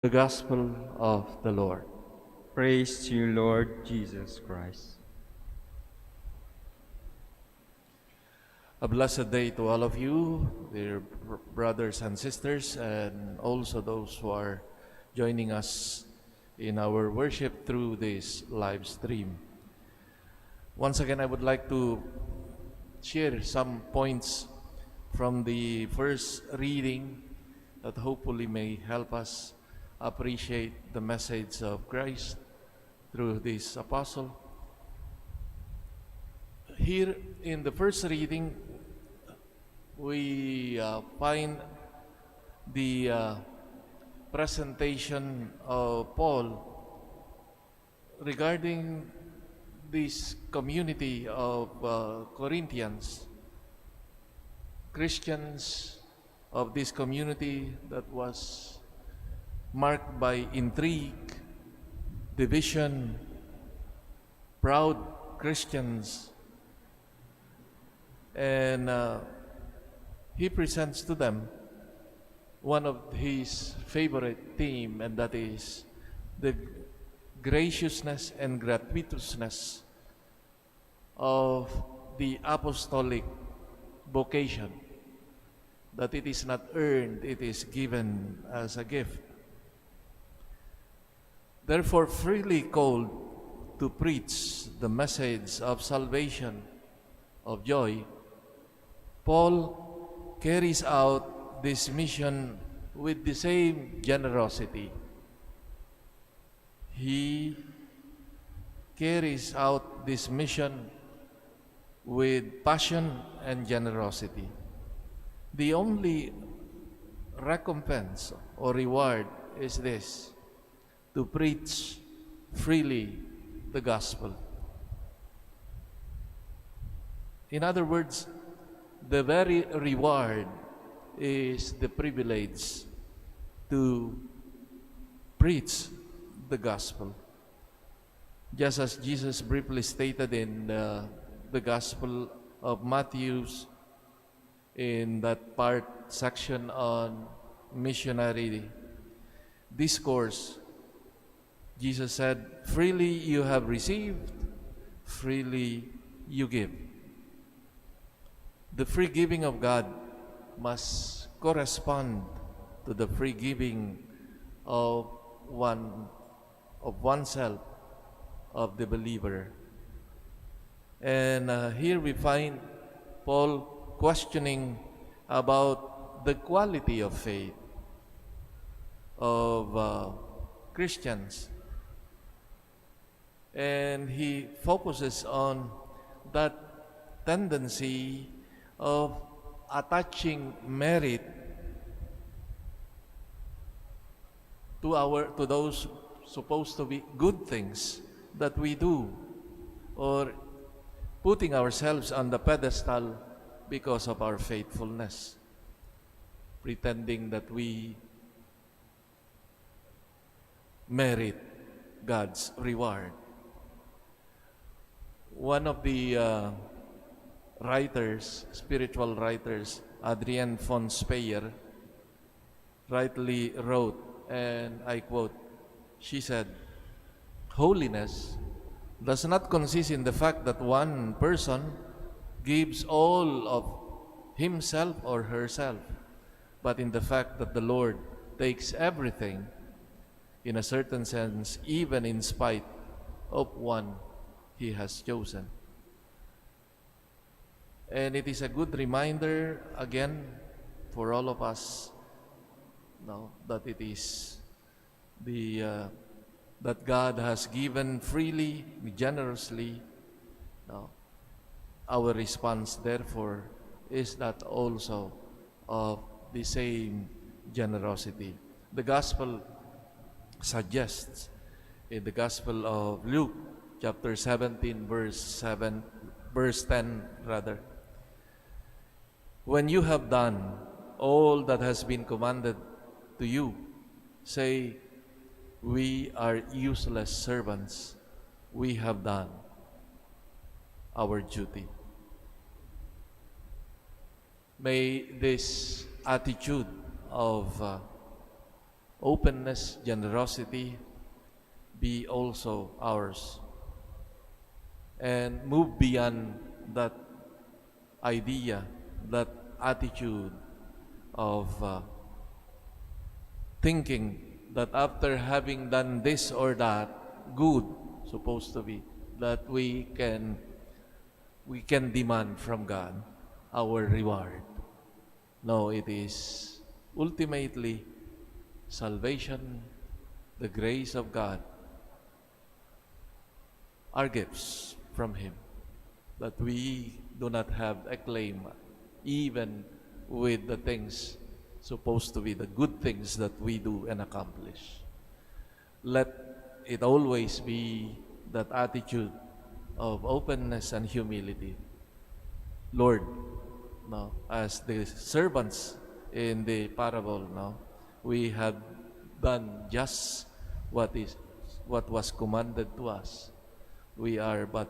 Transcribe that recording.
The Gospel of the Lord. Praise to you, Lord Jesus Christ. A blessed day to all of you, dear brothers and sisters, and also those who are joining us in our worship through this live stream. Once again, I would like to share some points from the first reading that hopefully may help us appreciate the message of Christ through this apostle. Here in the first reading, we find the presentation of Paul regarding this community of Corinthians, Christians of this community that was marked by intrigue, division, proud Christians, and he presents to them one of his favorite theme, and that is the graciousness and gratuitousness of the apostolic vocation, that it is not earned, it is given as a gift. Therefore, freely called to preach the message of salvation, of joy, Paul carries out this mission with the same generosity. He carries out this mission with passion and generosity. The only recompense or reward is this: to preach freely the gospel. In other words, the very reward is the privilege to preach the gospel. Just as Jesus briefly stated in the Gospel of Matthew, in that part section on missionary discourse, Jesus said, "Freely you have received, freely you give." The free giving of God must correspond to the free giving of oneself, of the believer. And here we find Paul questioning about the quality of faith of Christians. And he focuses on that tendency of attaching merit to those supposed to be good things that we do, or putting ourselves on the pedestal because of our faithfulness, pretending that we merit God's reward. One of the writers, spiritual writers, Adrienne von Speyer, rightly wrote, and I quote, she said, "Holiness does not consist in the fact that one person gives all of himself or herself, but in the fact that the Lord takes everything, in a certain sense, even in spite of one He has chosen." And it is a good reminder, again, for all of us, that it is that God has given freely, generously. Our response, therefore, is that also of the same generosity. The Gospel suggests, in the Gospel of Luke, chapter 17, verse 10, "When you have done all that has been commanded to you, say, 'We are useless servants. We have done our duty.'" May this attitude of openness, generosity be also ours, and move beyond that idea, that attitude of thinking that after having done this or that good, supposed to be, that we can demand from God our reward. No, it is ultimately salvation, the grace of God, are gifts from Him that we do not have a claim, even with the things supposed to be the good things that we do and accomplish. Let it always be that attitude of openness and humility. Lord, no, as the servants in the parable, no, we have done just what was commanded to us. We are but